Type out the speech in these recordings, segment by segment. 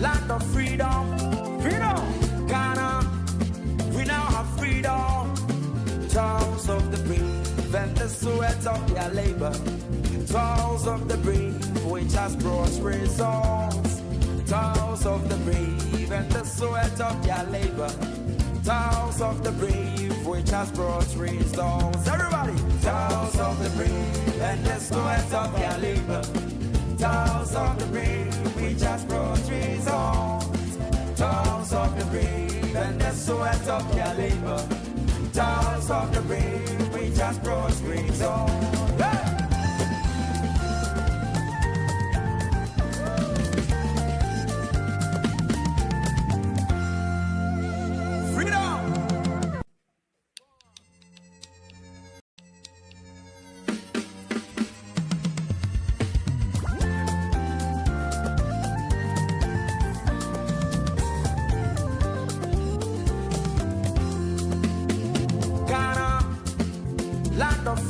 Land of freedom, freedom. Ghana, we now have freedom. Toils of the brave and the sweat of their labor. Toils of the brave which has brought results. Toils of the brave and the sweat of their labor. Toils of the brave which has brought results. Everybody! Toils of the brave and the sweat of their labor. Toils of the brave which has brought results. Toils of the brave and the sweat of their labor. Toils of the brave which has brought results. Hey!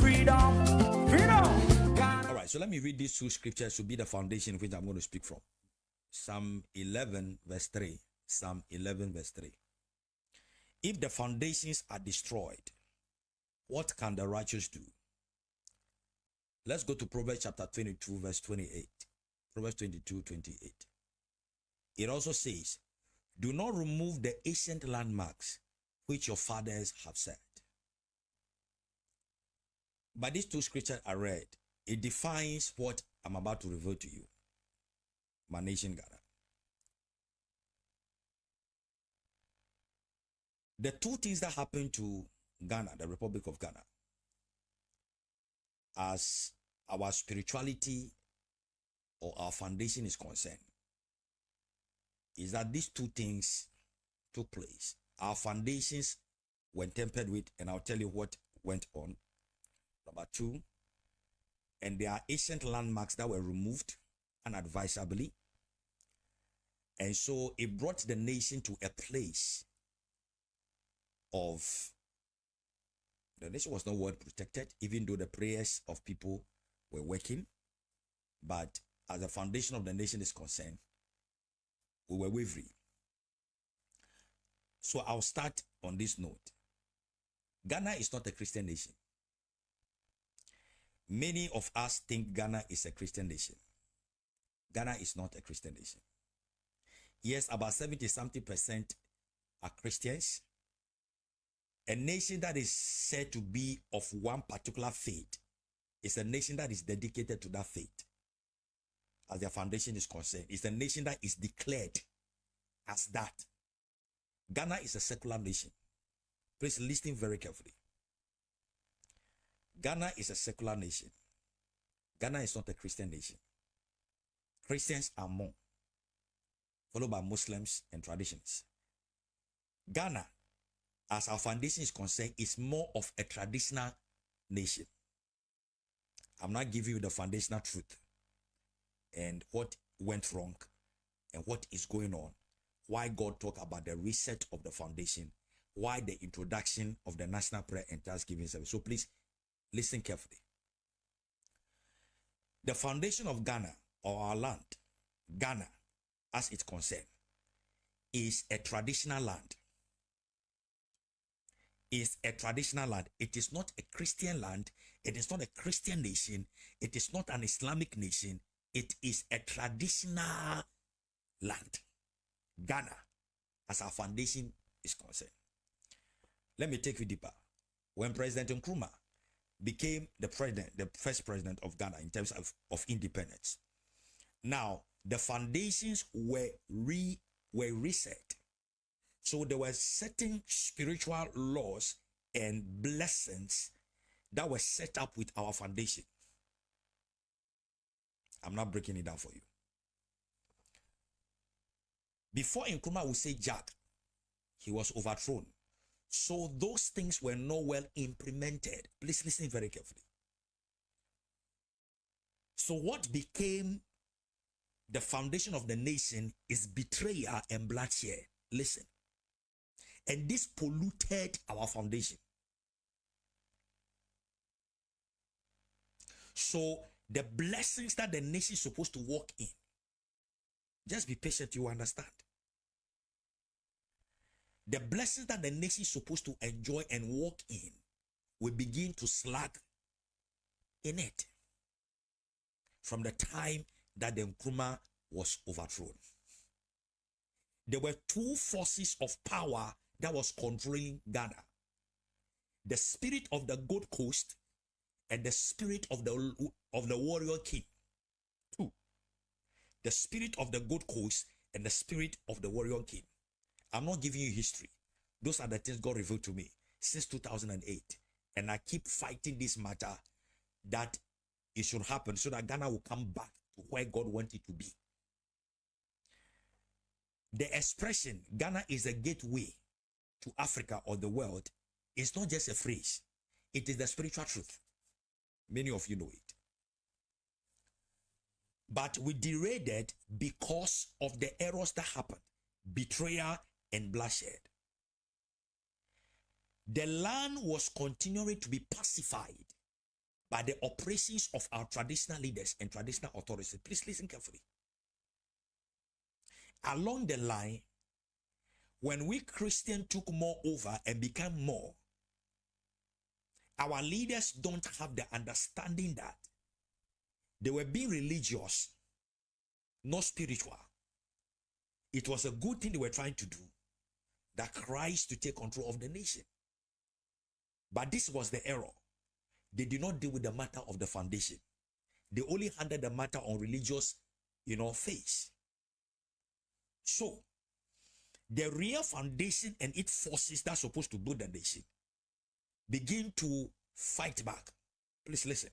freedom, freedom. All right, so let me read these two scriptures to be the foundation which I'm going to speak from. Psalm 11 verse 3. Psalm 11 verse 3. If the foundations are destroyed, what can the righteous do? Let's go to Proverbs chapter 22 verse 28. Proverbs 22, 28. It also says, do not remove the ancient landmarks which your fathers have set. But these two scriptures I read, it defines what I'm about to reveal to you. My nation, Ghana. The two things that happened to Ghana, the Republic of Ghana, as our spirituality or our foundation is concerned, is that these two things took place. Our foundations were tempered with, and I'll tell you what went on. Number two, and there are ancient landmarks that were removed unadvisably. And so it brought the nation to a place of, the nation was not well protected, even though the prayers of people were working. But as the foundation of the nation is concerned, we were wavering. So I'll start on this note. Ghana is not a Christian nation. Many of us think Ghana is a Christian nation. Ghana is not a Christian nation. Yes, about 70-something% are Christians. A nation that is said to be of one particular faith is a nation that is dedicated to that faith. As their foundation is concerned, it's a nation that is declared as that. Ghana is a secular nation. Please listen very carefully. Ghana is a secular nation. Ghana is not a Christian nation. Christians are more, followed by Muslims and traditions. Ghana, as our foundation is concerned, is more of a traditional nation. I'm not giving you the foundational truth and what went wrong and what is going on. Why God talked about the reset of the foundation. Why the introduction of the National Prayer and Thanksgiving Service. So please listen carefully. The foundation of Ghana, or our land, Ghana, as it's concerned, is a traditional land. Is a traditional land. It is not a Christian land. It is not a Christian nation. It is not an Islamic nation. It is a traditional land. Ghana, as our foundation is concerned. Let me take you deeper. When President Nkrumah became the first president of Ghana in terms of independence, now the foundations were reset. So there were certain spiritual laws and blessings that were set up with our foundation. I'm not breaking it down for you. Before Nkrumah would say Jack, he was overthrown. So those things were not well implemented. Please listen very carefully. So what became the foundation of the nation is betrayal and bloodshed. Listen. And this polluted our foundation. So the blessings that the nation is supposed to walk in, just be patient, you understand. The blessings that the nation is supposed to enjoy and walk in will begin to slack in it from the time that the Nkrumah was overthrown. There were two forces of power that was controlling Ghana. The spirit of the Gold Coast and the spirit of the warrior king. Two. The spirit of the Gold Coast and the spirit of the warrior king. I'm not giving you history. Those are the things God revealed to me since 2008. And I keep fighting this matter that it should happen so that Ghana will come back to where God wanted it to be. The expression, Ghana is a gateway to Africa or the world, is not just a phrase. It is the spiritual truth. Many of you know it. But we derailed because of the errors that happened. Betrayal and bloodshed. The land was continuing to be pacified by the operations of our traditional leaders and traditional authorities. Please listen carefully. Along the line, when we Christians took more over and became more, our leaders don't have the understanding that they were being religious, not spiritual. It was a good thing they were trying to do, that Christ to take control of the nation. But this was the error. They did not deal with the matter of the foundation. They only handled the matter on religious, phase. So, the real foundation and its forces that are supposed to build the nation begin to fight back. Please listen.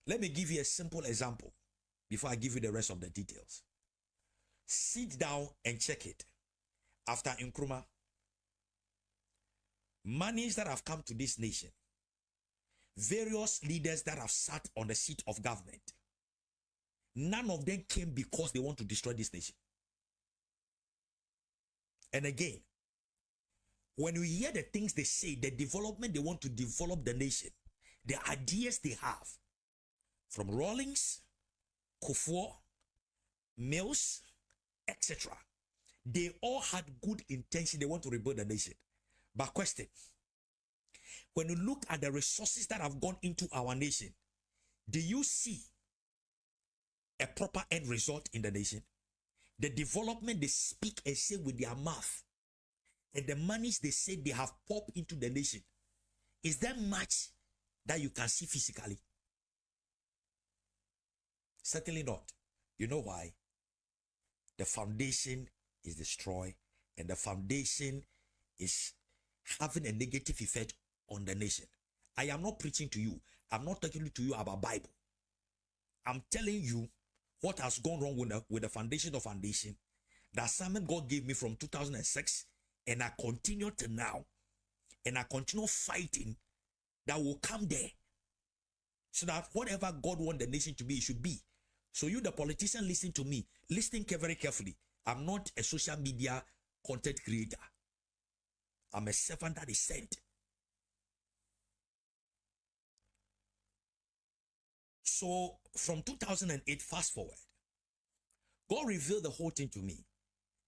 Let me give you a simple example before I give you the rest of the details. Sit down and check it. After Nkrumah, monies that have come to this nation, various leaders that have sat on the seat of government, none of them came because they want to destroy this nation. And again, when we hear the things they say, the development they want to develop the nation, the ideas they have, from Rawlings, Kufuor, Mills, etc., they all had good intention. They want to rebuild the nation. But question, when you look at the resources that have gone into our nation, do you see a proper end result in the nation? The development they speak and say with their mouth, and the monies they say they have popped into the nation, is there much that you can see physically? Certainly not. You know why? The foundation is destroyed, and the foundation is having a negative effect on the nation. I am not preaching to you. I'm not talking to you about Bible. I'm telling you what has gone wrong with the foundation of foundation. The assignment God gave me from 2006, and I continue to now, and I continue fighting that will come there, so that whatever God wants the nation to be, it should be. So you, the politician, listen to me. Listen very carefully. I'm not a social media content creator. I'm a servant that is sent. So from 2008, fast forward, God revealed the whole thing to me.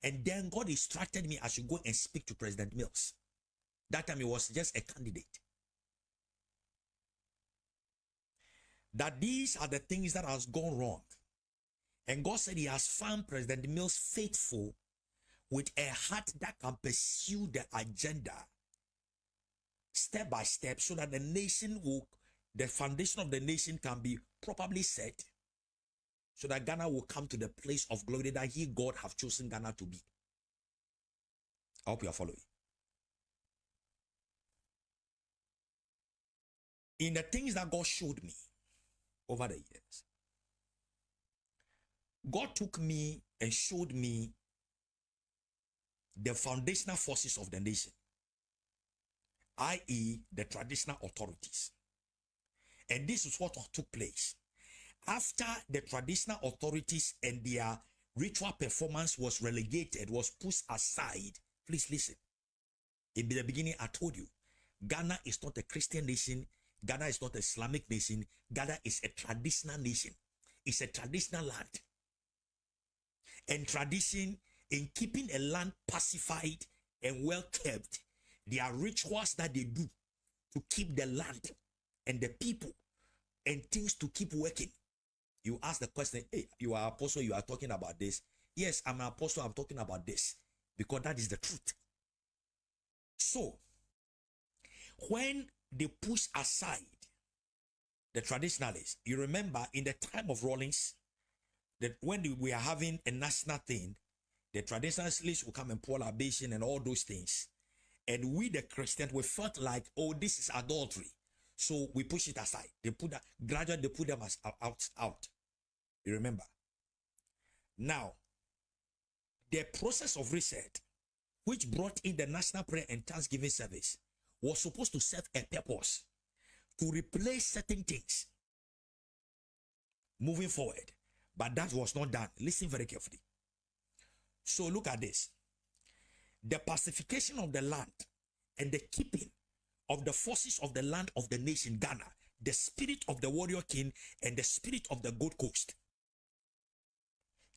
And then God instructed me I should go and speak to President Mills. That time he was just a candidate. That these are the things that has gone wrong. And God said he has found President Mills faithful with a heart that can pursue the agenda step by step, so that the nation will, the foundation of the nation can be properly set, so that Ghana will come to the place of glory that he, God, have chosen Ghana to be. I hope you are following. In the things that God showed me over the years, God took me and showed me the foundational forces of the nation, i.e., the traditional authorities. And this is what took place. After the traditional authorities and their ritual performance was relegated, was pushed aside, please listen. In the beginning, I told you, Ghana is not a Christian nation. Ghana is not an Islamic nation. Ghana is a traditional nation. It's a traditional land. And tradition, in keeping a land pacified and well kept, there are rituals that they do to keep the land and the people and things to keep working. You ask the question, hey, you are apostle, you are talking about this. Yes, I'm an apostle, I'm talking about this, because that is the truth. So, when they push aside the traditionalists, you remember in the time of Rawlings, that when we are having a national thing, the traditionalists will come and pour libation and all those things. And we, the Christians, we felt like, oh, this is adultery. So we push it aside. They put that, gradually they put them as out. You remember? Now, the process of reset, which brought in the National Prayer and Thanksgiving Service, was supposed to serve a purpose to replace certain things moving forward. But that was not done. Listen very carefully. So look at this. The pacification of the land and the keeping of the forces of the land of the nation, Ghana, the spirit of the warrior king and the spirit of the Gold Coast.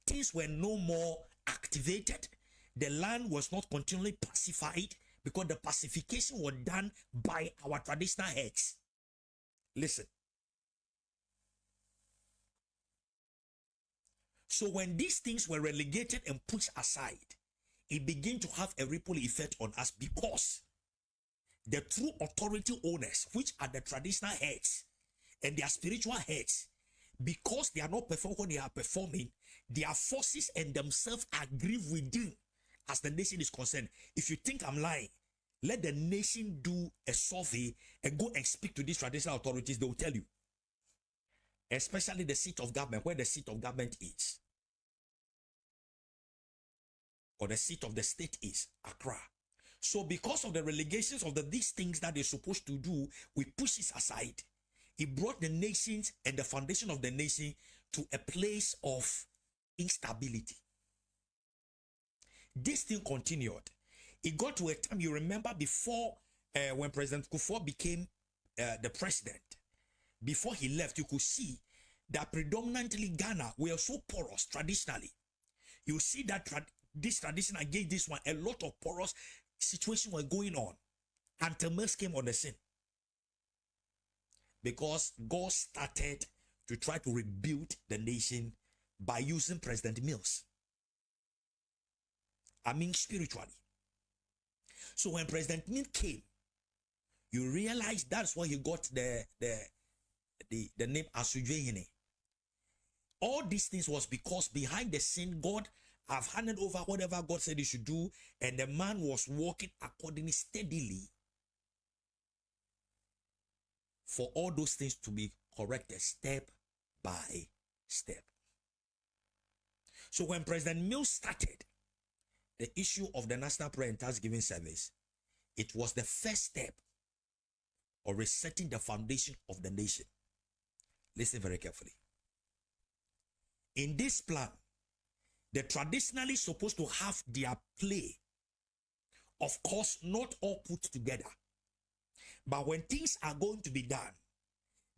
Things were no more activated. The land was not continually pacified because the pacification was done by our traditional heads. Listen. So when these things were relegated and pushed aside, it began to have a ripple effect on us because the true authority owners, which are the traditional heads and their spiritual heads, because they are not performing what they are performing, their forces and themselves agree within as the nation is concerned. If you think I'm lying, let the nation do a survey and go and speak to these traditional authorities. They will tell you. Especially the seat of government, where the seat of government is. Or the seat of the state is, Accra. So because of the relegations of these things that they're supposed to do, we push it aside. It brought the nations and the foundation of the nation to a place of instability. This thing continued. It got to a time, you remember before, when President Kufuor became the president, before he left, you could see that predominantly Ghana were so porous traditionally. You see that this tradition against this one, a lot of porous situation were going on until Mills came on the scene. Because God started to try to rebuild the nation by using President Mills. I mean spiritually. So when President Mills came, you realize that's why he got the name Asujehine. All these things was because behind the scene, God have handed over whatever God said he should do, and the man was walking accordingly steadily for all those things to be corrected step by step. So when President Mills started the issue of the National Prayer and Thanksgiving Service, it was the first step of resetting the foundation of the nation. Listen very carefully. In this plan, the traditionally supposed to have their play. Of course, not all put together. But when things are going to be done,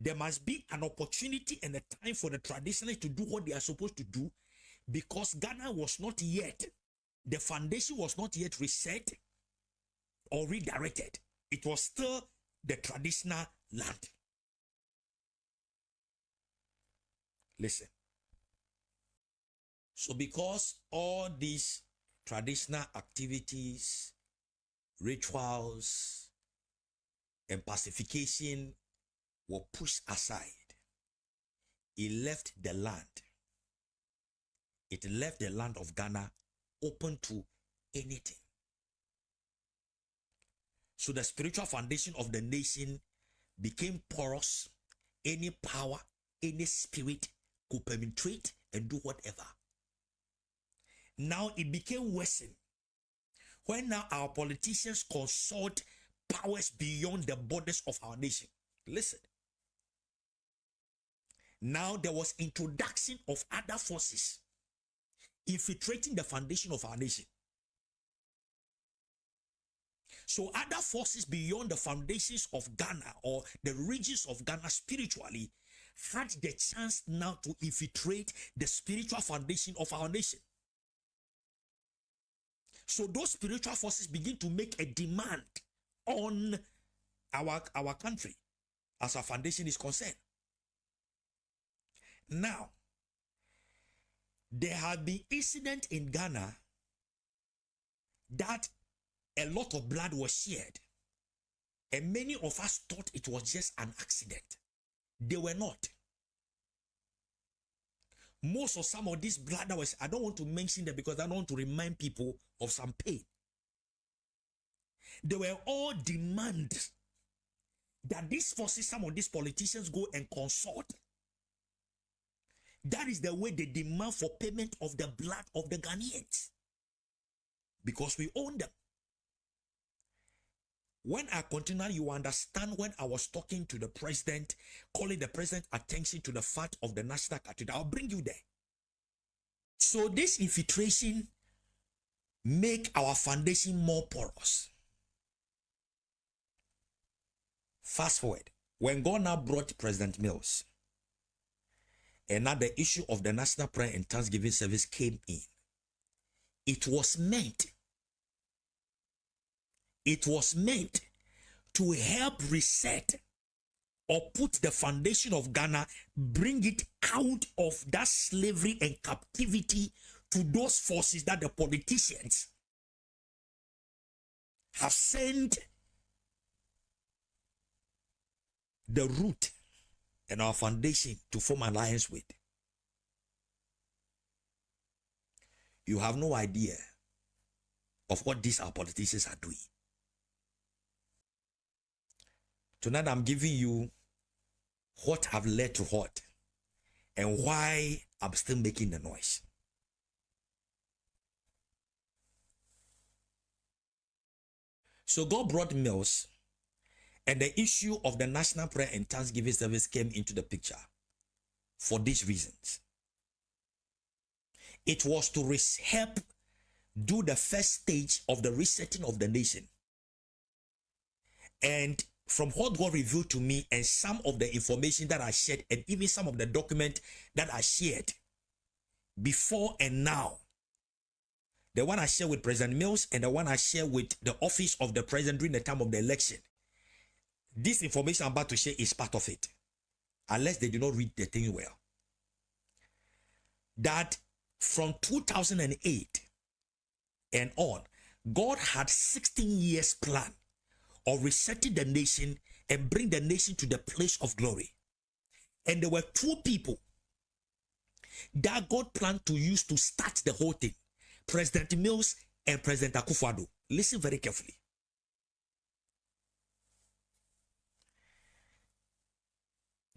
there must be an opportunity and a time for the traditionalists to do what they are supposed to do, because Ghana was not yet, the foundation was not yet reset or redirected. It was still the traditional land. Listen. So because all these traditional activities, rituals, and pacification were pushed aside, it left the land. It left the land of Ghana open to anything. So the spiritual foundation of the nation became porous. Any power, any spirit could penetrate and do whatever. Now it became worsened when now our politicians consult powers beyond the borders of our nation. Listen. Now there was introduction of other forces infiltrating the foundation of our nation. So other forces beyond the foundations of Ghana or the regions of Ghana spiritually had the chance now to infiltrate the spiritual foundation of our nation. So those spiritual forces begin to make a demand on our country as our foundation is concerned. Now, there have been incidents in Ghana that a lot of blood was shed, and many of us thought it was just an accident. They were not. Most of some of this blood that was, I don't want to mention them because I don't want to remind people of some pain. They were all demands that these forces, some of these politicians go and consult. That is the way they demand for payment of the blood of the Ghanaians. Because we own them. When I continue, you understand when I was talking to the president, calling the president attention to the fact of the National Cathedral. I'll bring you there. So this infiltration make our foundation more porous. Fast forward. When God now brought President Mills, and now the issue of the National Prayer and Thanksgiving Service came in, it was meant to help reset or put the foundation of Ghana, bring it out of that slavery and captivity to those forces that the politicians have sent the root and our foundation to form alliance with. You have no idea of what these our politicians are doing. Tonight I'm giving you what have led to what and why I'm still making the noise. So God brought Mills, and the issue of the National Prayer and Thanksgiving Service came into the picture for these reasons. It was to help do the first stage of the resetting of the nation. And from what God revealed to me and some of the information that I shared, and even some of the document that I shared before and now, the one I shared with President Mills and the one I shared with the office of the president during the time of the election, this information I'm about to share is part of it, unless they do not read the thing well. That from 2008 and on, God had 16 years plan of resetting the nation and bring the nation to the place of glory. And there were two people that God planned to use to start the whole thing: President Mills and President Akufo-Addo. Listen very carefully.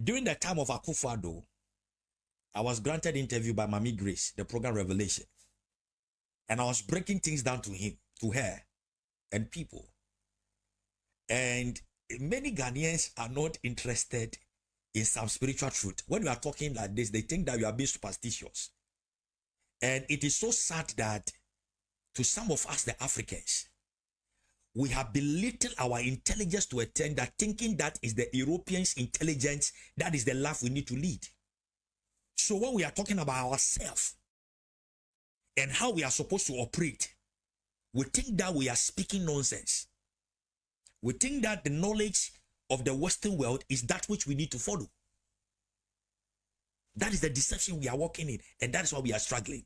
During the time of Akufo-Addo, I was granted interview by Mami Grace, the program Revelation. And I was breaking things down to him, to her, and people. And many Ghanaians are not interested in some spiritual truth. When we are talking like this, they think that we are being superstitious. And it is so sad that to some of us, the Africans, we have belittled our intelligence to a extent that thinking that is the Europeans' intelligence, that is the life we need to lead. So when we are talking about ourselves and how we are supposed to operate, we think that we are speaking nonsense. We think that the knowledge of the Western world is that which we need to follow. That is the deception we are walking in, and that is why we are struggling.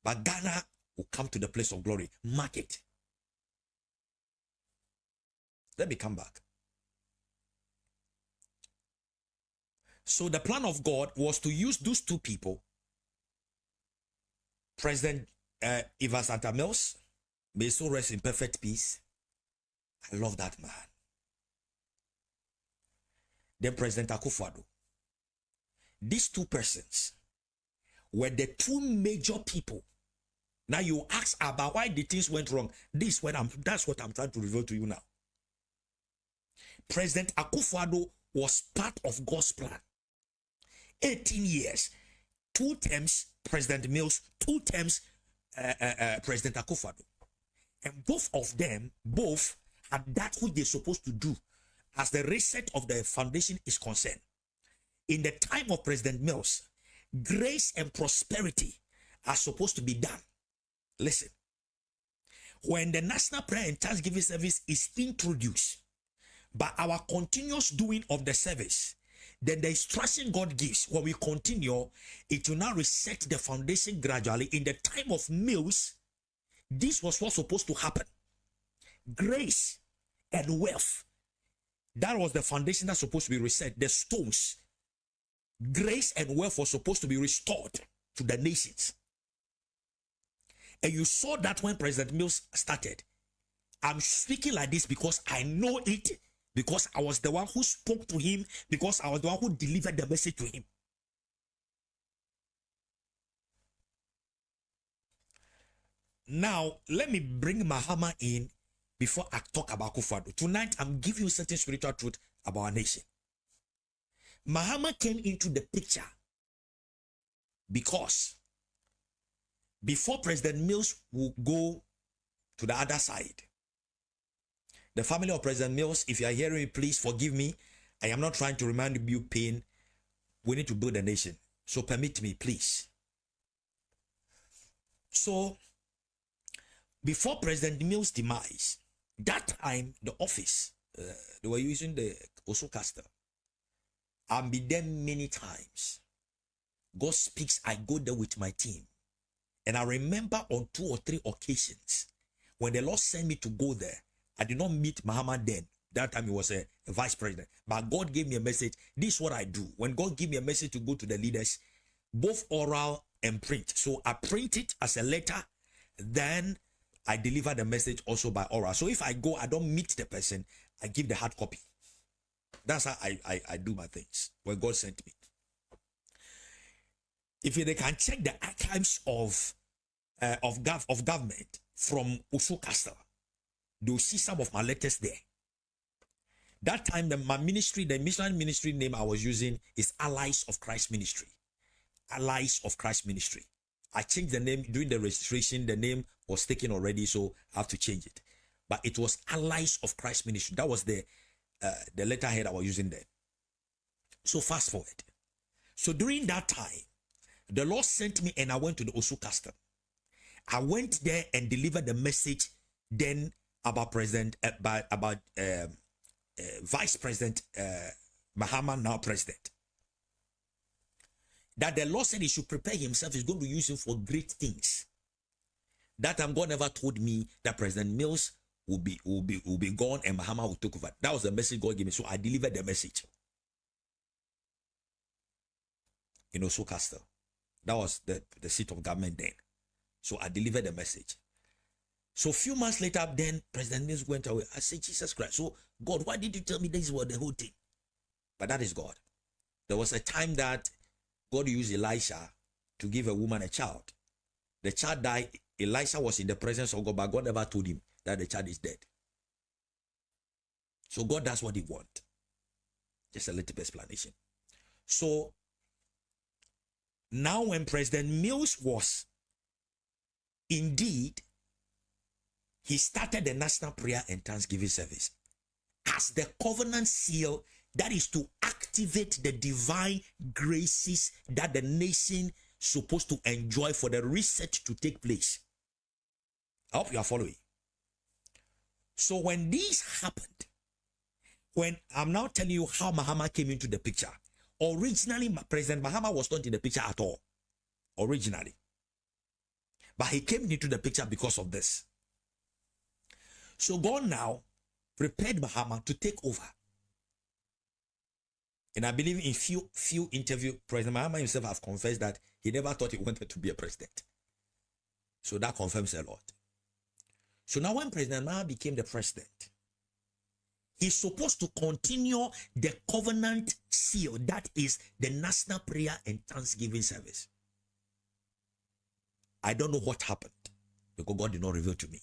But Ghana will come to the place of glory. Mark it. Let me come back. So the plan of God was to use those two people, President Ivan Santa Mills, may so rest in perfect peace. I love that man. Then President Akufo-Addo. These two persons were the two major people. Now you ask about why the things went wrong. That's what I'm trying to reveal to you now. President Akufo-Addo was part of God's plan. 18 years, 2 terms President Mills, 2 terms President Akufo-Addo. And both of them, had that which they're supposed to do as the reset of the foundation is concerned. In the time of President Mills, grace and prosperity are supposed to be done. Listen, when the National Prayer and Thanksgiving Service is introduced, by our continuous doing of the service, then the instruction God gives, when we continue, it will now reset the foundation gradually. In the time of Mills, this was what's supposed to happen. Grace and wealth, that was the foundation that's supposed to be reset. The stones, grace and wealth was supposed to be restored to the nations. And you saw that when President Mills started. I'm speaking like this because I know it, because I was the one who spoke to him, because I was the one who delivered the message to him. Now, let me bring Mahama in before I talk about Akufo-Addo. Tonight, I'm giving you certain spiritual truth about our nation. Mahama came into the picture because before President Mills would go to the other side, the family of President Mills, if you are hearing me, please forgive me. I am not trying to remind you pain. We need to build a nation. So permit me, please. So, before President Mills' demise, that time, the office, they were using the Osocaster. I've been there many times. God speaks, I go there with my team. And I remember on 2 or 3 occasions, when the Lord sent me to go there, I did not meet Muhammad then. That time he was a vice president. But God gave me a message. This is what I do. When God gave me a message to go to the leaders, both oral and print. So I print it as a letter. Then I deliver the message also by oral. So if I go, I don't meet the person. I give the hard copy. That's how I do my things. When God sent me. If they can check the archives of government from Osho Castle, they'll see some of my letters there. That time, my ministry, the missionary ministry name I was using is Allies of Christ Ministry. Allies of Christ Ministry. I changed the name during the registration. The name was taken already, so I have to change it. But it was Allies of Christ Ministry. That was the letterhead I was using there. So fast forward. So during that time, the Lord sent me and I went to the Osu Custom. I went there and delivered the message then about Vice President Mahama, now President. That the Lord said he should prepare himself. He's going to use him for great things. That time God never told me that President Mills will be gone and Mahama will take over. That was the message God gave me. So I delivered the message. In Osu Castle. That was the seat of government then. So I delivered the message. So a few months later, then President Mills went away. I said, Jesus Christ. So God, why did you tell me this was the whole thing? But that is God. There was a time that God used Elisha to give a woman a child. The child died. Elisha was in the presence of God, but God never told him that the child is dead. So God does what he wants. Just a little explanation. So now when President Mills was indeed, he started the National Prayer and Thanksgiving Service as the covenant seal that is to activate the divine graces that the nation supposed to enjoy for the reset to take place. I hope you are following. So when this happened, when I'm now telling you how Mahama came into the picture, originally President Mahama was not in the picture at all. Originally. But he came into the picture because of this. So God now prepared Mahama to take over. And I believe in few interviews, President Mahama himself has confessed that he never thought he wanted to be a president. So that confirms a lot. So now when President Mahama became the president, he's supposed to continue the covenant seal, that is the National Prayer and Thanksgiving Service. I don't know what happened because God did not reveal to me.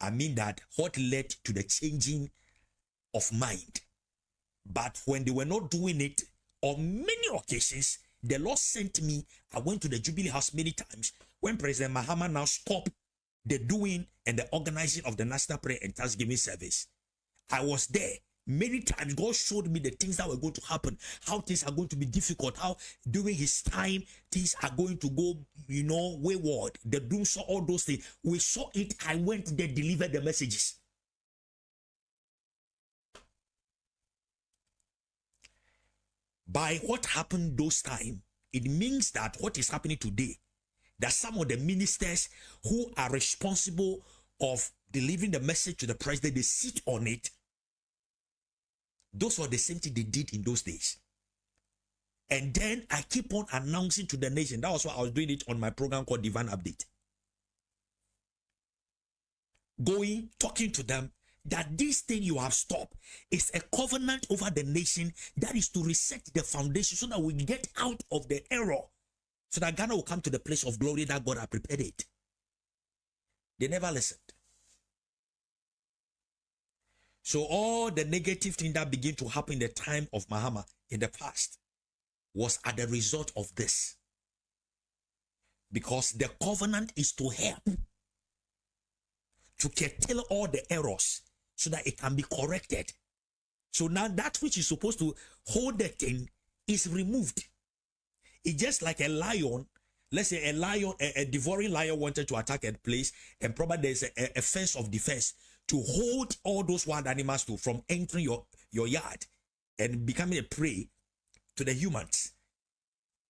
I mean that what led to the changing of mind. But when they were not doing it, on many occasions, the Lord sent me. I went to the Jubilee House many times. When President Mahama now stopped the doing and the organizing of the National Prayer and Thanksgiving Service, I was there. Many times God showed me the things that were going to happen, how things are going to be difficult, how during his time things are going to go, wayward. The doom saw all those things. We saw it. I went there, delivered the messages. By what happened those times, it means that what is happening today, that some of the ministers who are responsible of delivering the message to the president, they sit on it. Those were the same thing they did in those days. And then I keep on announcing to the nation. That was why I was doing it on my program called Divine Update. Talking to them that this thing you have stopped is a covenant over the nation that is to reset the foundation so that we get out of the error. So that Ghana will come to the place of glory that God has prepared it. They never listened. So all the negative thing that began to happen in the time of Mahama in the past was as the result of this. Because the covenant is to help to curtail all the errors so that it can be corrected. So now that which is supposed to hold the thing is removed. It's just like a lion. Let's say a lion, a devouring lion wanted to attack a place, and probably there's a fence of defense to hold all those wild animals from entering your yard and becoming a prey to the humans.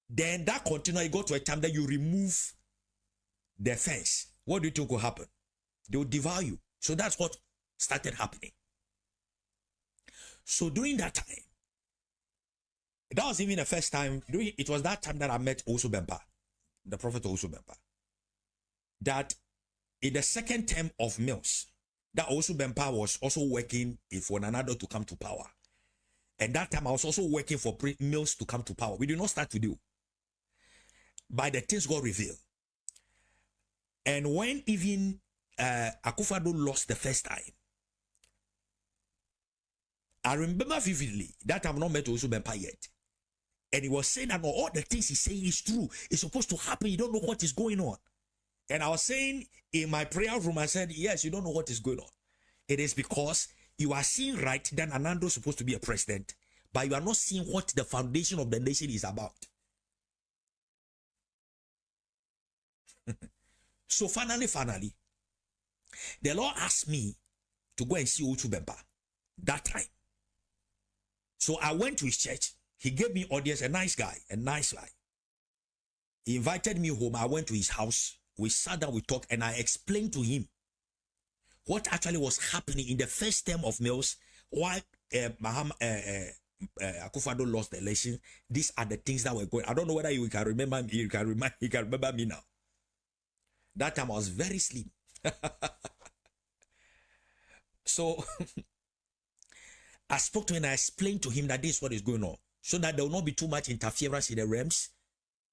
Then that continues. You go to a time that you remove the fence. What do you think will happen? They will devour you. So that's what started happening. So during that time, that was even the first time. It was that time that I met Osu Bempa, the prophet Osu Bempa. That in the second term of Mills, that Osu Bempa was also working for Nanado to come to power. And that time I was also working for Mills to come to power. We did not start to do. By the things God revealed. And when even Akufo-Addo lost the first time, I remember vividly that I've not met Osu Bempa yet. And he was saying that all the things he's saying is true. It's supposed to happen. You don't know what is going on. And I was saying in my prayer room, I said, yes, you don't know what is going on. It is because you are seeing right that Anando is supposed to be a president, but you are not seeing what the foundation of the nation is about. So finally, the Lord asked me to go and see Osu Bempa that time. So I went to his church. He gave me audience, a nice guy. He invited me home. I went to his house. We sat down, we talked, and I explained to him what actually was happening in the first term of Mills, why Akufo-Addo lost the election. These are the things that were going. I don't know whether you can remember me. You can remember me now. That time I was very slim. So I spoke to him and I explained to him that this is what is going on, so that there will not be too much interference in the realms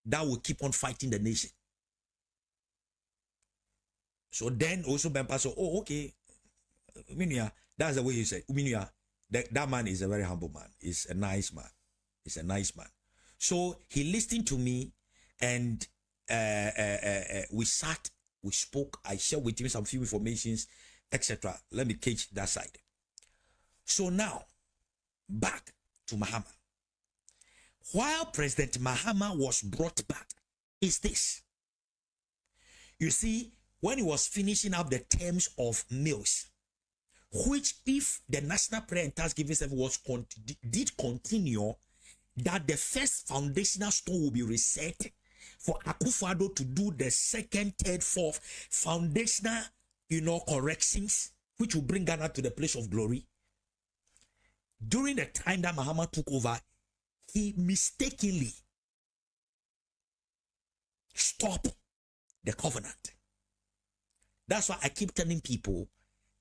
that will keep on fighting the nation. So then Osu Bempa said, oh, okay. Uminia, that's the way he said. Uminia, that man is a very humble man. He's a nice man. He's a nice man. So he listened to me, and we sat, we spoke. I shared with him some few informations, etc. Let me catch that side. So now, back to Mahama. While President Mahama was brought back, is this. You see, when he was finishing up the terms of Mills, which if the National Prayer and Thanksgiving Service did continue, that the first foundational stone will be reset for Akufo-Addo to do the second, third, fourth foundational, corrections, which will bring Ghana to the place of glory. During the time that Mahama took over, he mistakenly stopped the covenant. That's why I keep telling people,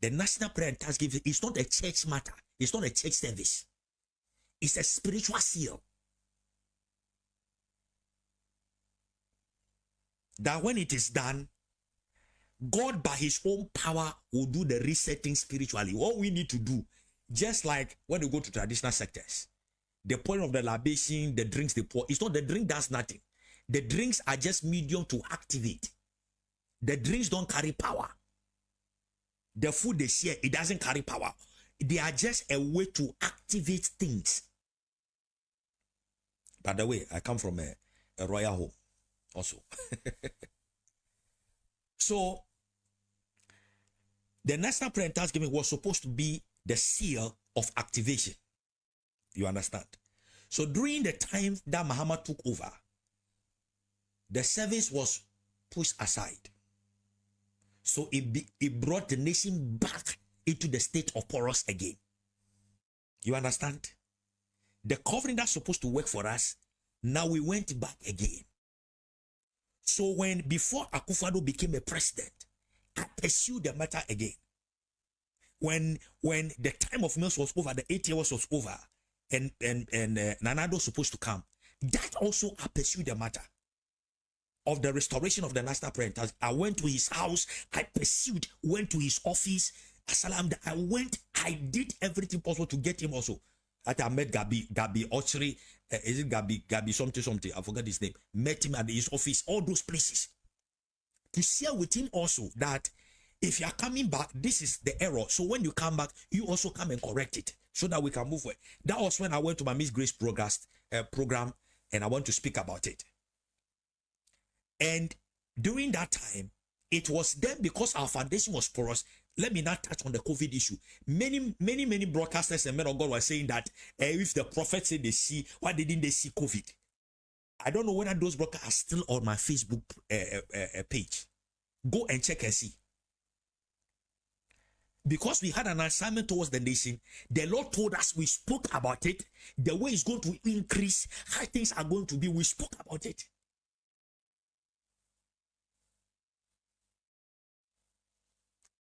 the National Prayer and Thanksgiving is not a church matter. It's not a church service. It's a spiritual seal. That when it is done, God by his own power will do the resetting spiritually. What we need to do, just like when you go to traditional sectors, the point of the libation, the drinks they pour, it's not the drink does nothing. The drinks are just medium to activate. The drinks don't carry power. The food they share, it doesn't carry power. They are just a way to activate things. By the way, I come from a royal home also. So, the National Prayer and Thanksgiving was supposed to be the seal of activation. You understand? So, during the time that Mahama took over, the service was pushed aside. So it brought the nation back into the state of porous again. You understand? The covenant that's supposed to work for us, now we went back again. So before Akufo-Addo became a president, I pursued the matter again. When the time of Mills was over, the 8 years was over, and Nanado was supposed to come, that also I pursued the matter of the restoration of the National Prayer and Thanksgiving. I went to his house, I pursued, went to his office, I did everything possible to get him also. I met Gabi Ochri, is it Gabi something, I forgot his name, met him at his office, all those places. To share with him also that if you are coming back, this is the error. So when you come back, you also come and correct it. so that we can move forward. That was when I went to my Miss Grace program, and I want to speak about it. And during that time, it was then because our foundation was porous. Let me not touch on the COVID issue. Many broadcasters and men of God were saying that if the prophets say they see, why didn't they see COVID? I don't know whether those broadcasts are still on my Facebook page. Go and check and see. Because we had an assignment towards the nation, the Lord told us, we spoke about it, the way it's going to increase, how things are going to be, we spoke about it.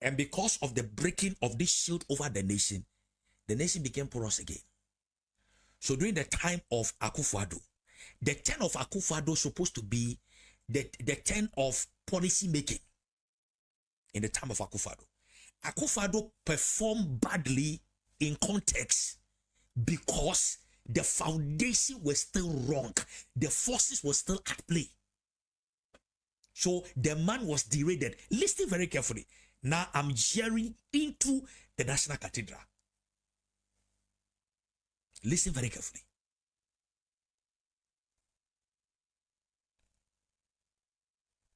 And because of the breaking of this shield over the nation became porous again. So during the time of Akufo-Addo, the turn of Akufo-Addo supposed to be the turn of policy making in the time of Akufo-Addo. Akufo-Addo performed badly in context because the foundation was still wrong. The forces were still at play. So the man was derailed. Listen very carefully. Now I'm jeering into the National Cathedral. Listen very carefully.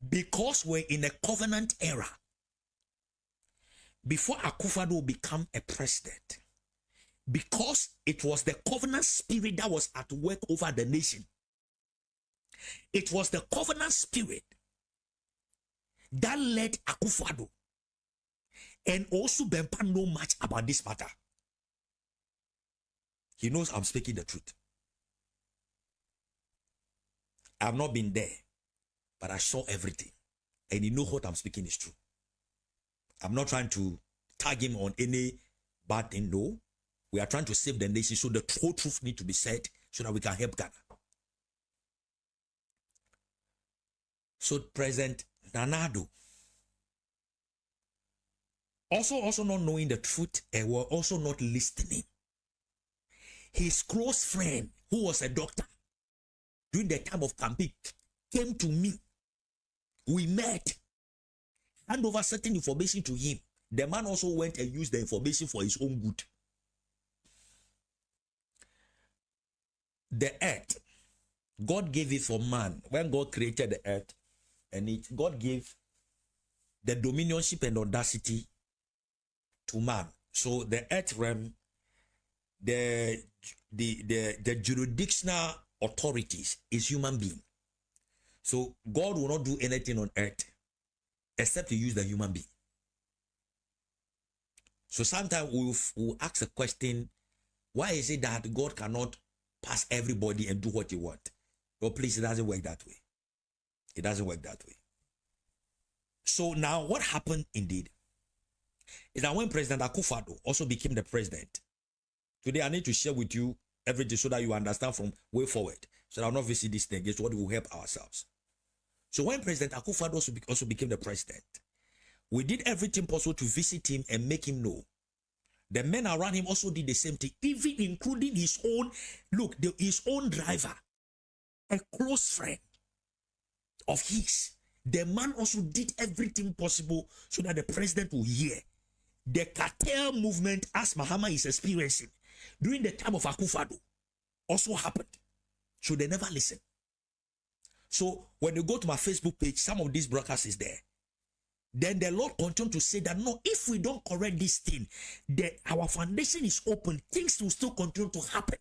Because we're in a covenant era, before Akufo-Addo become a president, because it was the covenant spirit that was at work over the nation, it was the covenant spirit that led Akufo-Addo, and also Bempa know much about this matter. He knows I'm speaking the truth. I've not been there, but I saw everything, and he knows what I'm speaking is true. I'm not trying to tag him on any bad thing. No, we are trying to save the nation, so the whole truth needs to be said so that we can help Ghana. So President Nana Addo, also not knowing the truth and were also not listening. His close friend, who was a doctor during the time of campaign, came to me. We met, hand over certain information to him. The man also went and used the information for his own good. The earth, God gave it for man. When God created the earth, and God gave the dominionship and audacity to man. So the earth realm, the jurisdictional authorities is human being. So God will not do anything on earth except to use the human being. So sometimes we'll ask a question, why is it that God cannot pass everybody and do what he wants? Well, please, it doesn't work that way. It doesn't work that way. So now what happened indeed is that when President Akufo-Addo also became the president, today I need to share with you everything so that you understand from way forward. So that I'll not visit this thing. It's what will help ourselves. So when President Akufo-Addo also became the president, we did everything possible to visit him and make him know. The men around him also did the same thing, even including his own, his own driver, a close friend of his. The man also did everything possible so that the president will hear. The cartel movement, as Mahama is experiencing during the time of Akufo-Addo, also happened. So they never listen. So when you go to my Facebook page, some of these broadcasts is there. Then the Lord continued to say that no, if we don't correct this thing, then our foundation is open. Things will still continue to happen.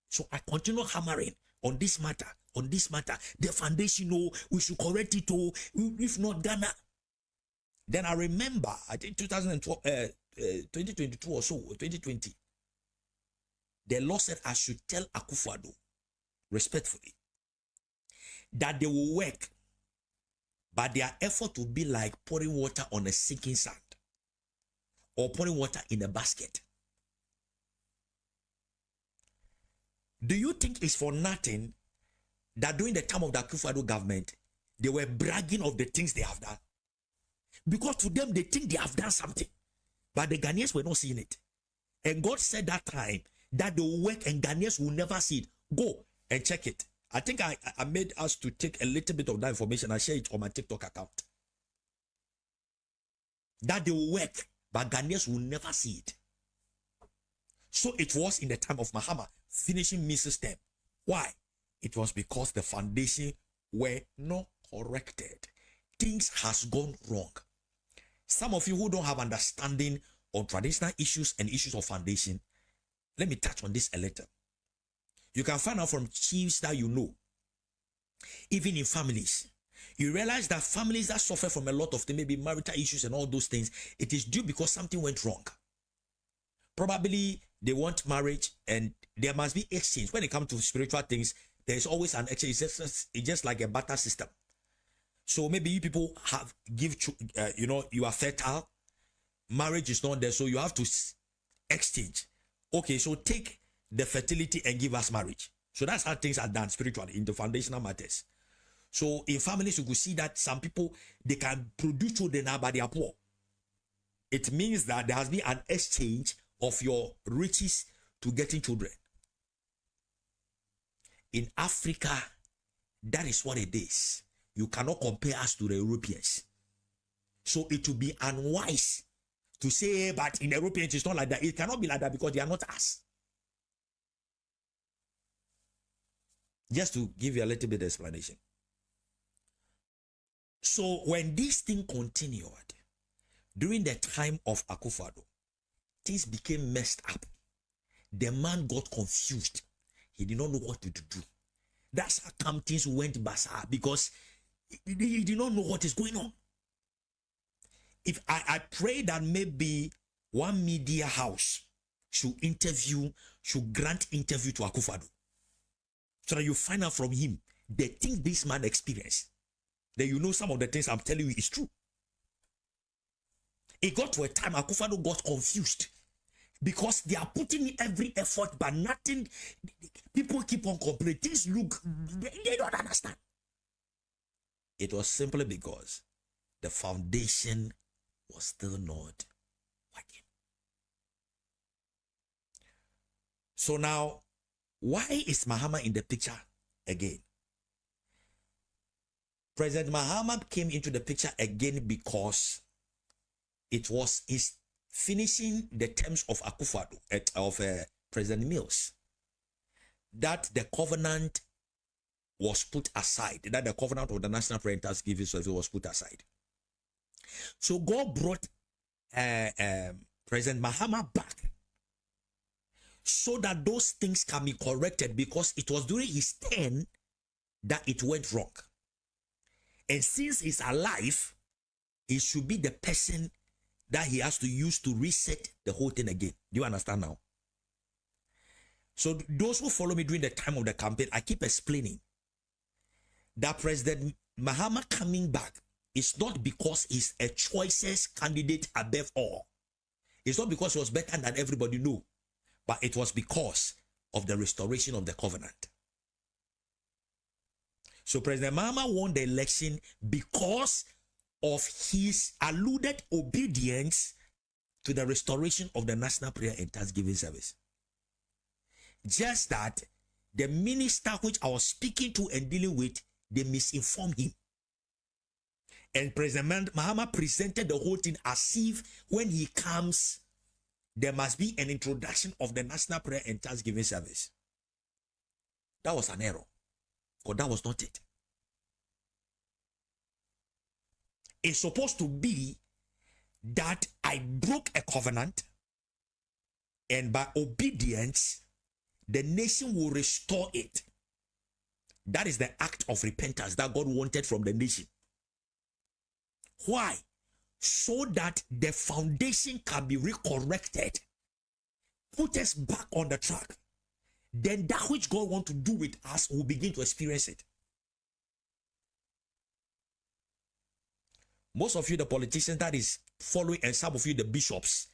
So I continue hammering on this matter. The foundation, we should correct it. If not, Ghana. Then I remember, I think 2022 or so, 2020, the Lord said I should tell Akufo-Addo respectfully that they will work, but their effort will be like pouring water on a sinking sand or pouring water in a basket. Do you think it's for nothing that during the time of the Akufo-Addo government, they were bragging of the things they have done? Because to them, they think they have done something. But the Ghanaians were not seeing it. And God said that time that they will work and Ghanaians will never see it. Go and check it. I think I made us to take a little bit of that information and share it on my TikTok account. That they will work, but Ghanaians will never see it. So it was in the time of Mahama finishing Mrs. term. Why? It was because the foundation were not corrected. Things has gone wrong. Some of you who don't have understanding on traditional issues and issues of foundation, let me touch on this a little. You can find out from chiefs that you know, even in families. You realize that families that suffer from a lot of things, maybe marital issues and all those things, it is due because something went wrong. Probably they want marriage and there must be exchange. When it comes to spiritual things, there is always an exchange. It's just like a barter system. So maybe you people have you are fertile, marriage is not there, so you have to exchange. Okay, so take the fertility and give us marriage. So that's how things are done spiritually in the foundational matters. So in families, you could see that some people, they can produce children now, but they are poor. It means that there has been an exchange of your riches to getting children. In Africa, that is what it is. You cannot compare us to the Europeans. So it would be unwise to say, but in the Europeans, it's not like that. It cannot be like that because they are not us. Just to give you a little bit of explanation. So when this thing continued, during the time of Akufo-Addo, things became messed up. The man got confused. He did not know what to do. That's how come things went bizarre, because he did not know what is going on. If I pray that maybe one media house should grant interview to Akufo-Addo, so that you find out from him the things this man experienced. Then you know some of the things I'm telling you is true. It got to a time Akufo-Addo got confused because they are putting in every effort, but nothing. People keep on complaining. Things look, they don't understand. It was simply because the foundation was still not working. So now, why is Mahama in the picture again? President Mahama came into the picture again because it was his finishing the terms of Akufo-Addo, of President Mills, that the covenant was put aside, that the covenant of the National Prayer and Thanksgiving Service was put aside. So God brought President Mahama back so that those things can be corrected, because it was during his term that it went wrong. And since he's alive, he should be the person that he has to use to reset the whole thing again. Do you understand now? So those who follow me during the time of the campaign, I keep explaining that President Mahama coming back is not because he's a choicest candidate above all. It's not because he was better than everybody knew, but it was because of the restoration of the covenant. So President Mahama won the election because of his alluded obedience to the restoration of the National Prayer and Thanksgiving Service. Just that the minister which I was speaking to and dealing with, they misinformed him. And President Mahama presented the whole thing as if when he comes, there must be an introduction of the National Prayer and Thanksgiving Service. That was an error, because that was not it. It's supposed to be that I broke a covenant, and by obedience, the nation will restore it. That is the act of repentance that God wanted from the nation. Why? So that the foundation can be recorrected, put us back on the track. Then that which God wants to do with us will begin to experience it. Most of you, the politicians that is following, and some of you, the bishops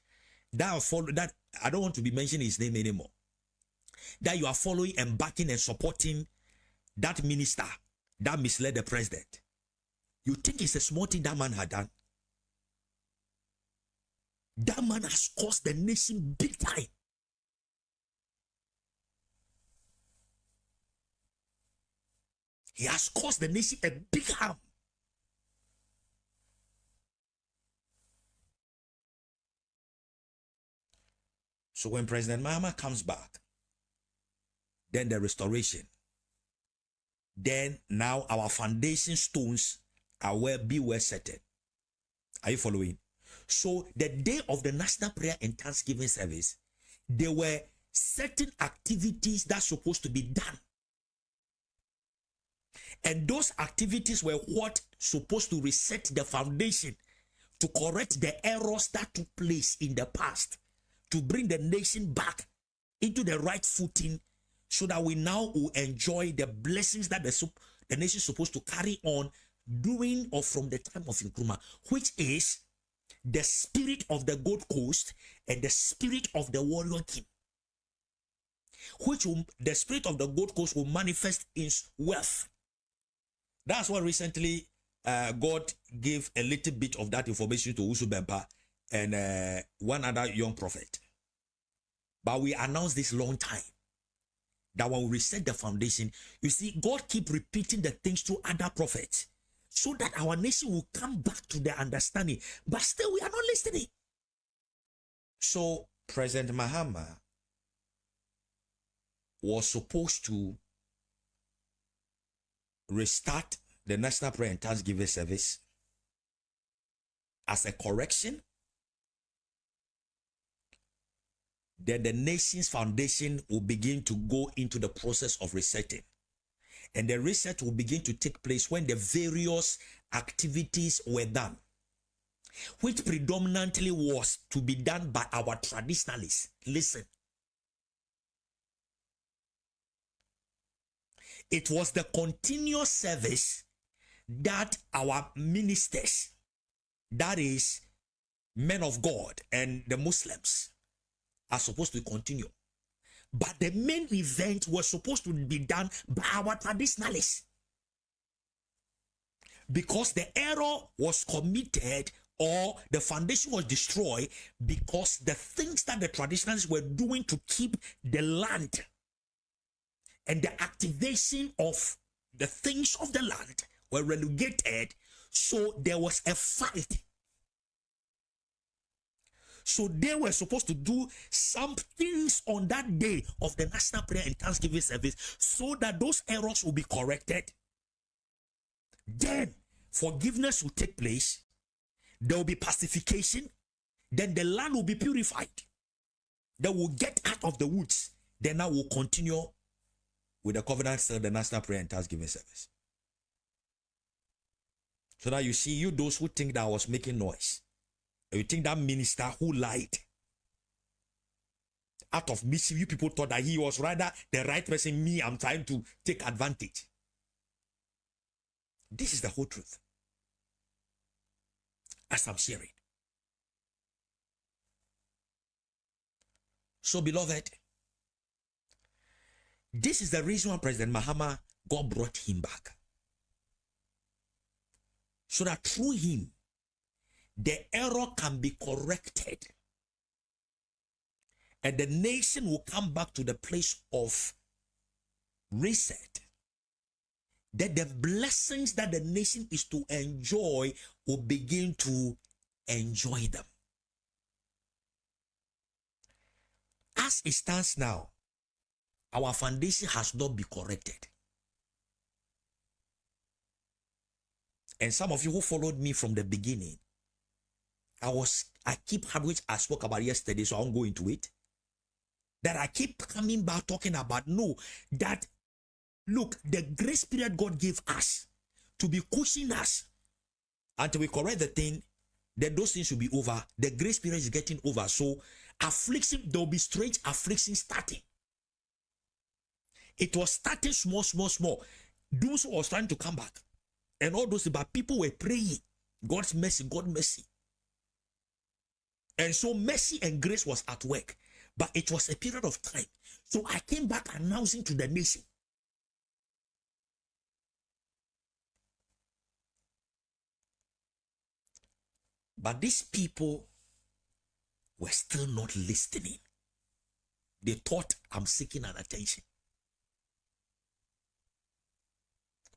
that are following, that I don't want to be mentioning his name anymore, that you are following and backing and supporting that minister that misled the president. You think it's a small thing that man had done? That man has cost the nation big time. He has caused the nation a big harm. So when President Mahama comes back, then the restoration, then now our foundation stones are well settled. Are you following? So the day of the National Prayer and Thanksgiving service, there were certain activities that's supposed to be done. And those activities were what supposed to reset the foundation, to correct the errors that took place in the past, to bring the nation back into the right footing, so that we now will enjoy the blessings that the nation is supposed to carry on during or from the time of Nkrumah, which is the spirit of the Gold Coast and the spirit of the warrior king, the spirit of the Gold Coast will manifest in wealth. That's what recently God gave a little bit of that information to Usu Bempa and one other young prophet. But we announced this long time, that when we reset the foundation, you see, God keep repeating the things through other prophets, so that our nation will come back to their understanding. But still, we are not listening. So President Mahama was supposed to restart the National Prayer and Thanksgiving service as a correction. Then the nation's foundation will begin to go into the process of resetting. And the reset will begin to take place when the various activities were done, which predominantly was to be done by our traditionalists. Listen. It was the continuous service that our ministers, that is, men of God and the Muslims, are supposed to continue. But the main event was supposed to be done by our traditionalists, because the error was committed or the foundation was destroyed because the things that the traditionalists were doing to keep the land and the activation of the things of the land were relegated. So there was a fight. So they were supposed to do some things on that day of the National Prayer and Thanksgiving service, so that those errors will be corrected. Then forgiveness will take place. There will be pacification. Then the land will be purified. They will get out of the woods. Then now we'll continue with the covenant still, the National Prayer and Thanksgiving service. So now you see, you those who think that I was making noise, you think that minister who lied out of mischief, you people thought that he was rather the right person. Me, I'm trying to take advantage. This is the whole truth, as I'm sharing. So, beloved, this is the reason why President Mahama, God brought him back, so that through him, the error can be corrected and the nation will come back to the place of reset. That the blessings that the nation is to enjoy will begin to enjoy them. As it stands now, our foundation has not been corrected. And some of you who followed me from the beginning, I keep having, which I spoke about yesterday, so I won't go into it. That I keep coming back talking about, that look, the grace period God gave us to be cushioning us until we correct the thing, then those things will be over. The grace period is getting over. So affliction, there will be strange affliction starting. It was starting small. Those was trying to come back. And all those, but people were praying, God's mercy, God's mercy. And so mercy and grace was at work. But it was a period of time. So I came back announcing to the nation, but these people were still not listening. They thought I'm seeking an attention.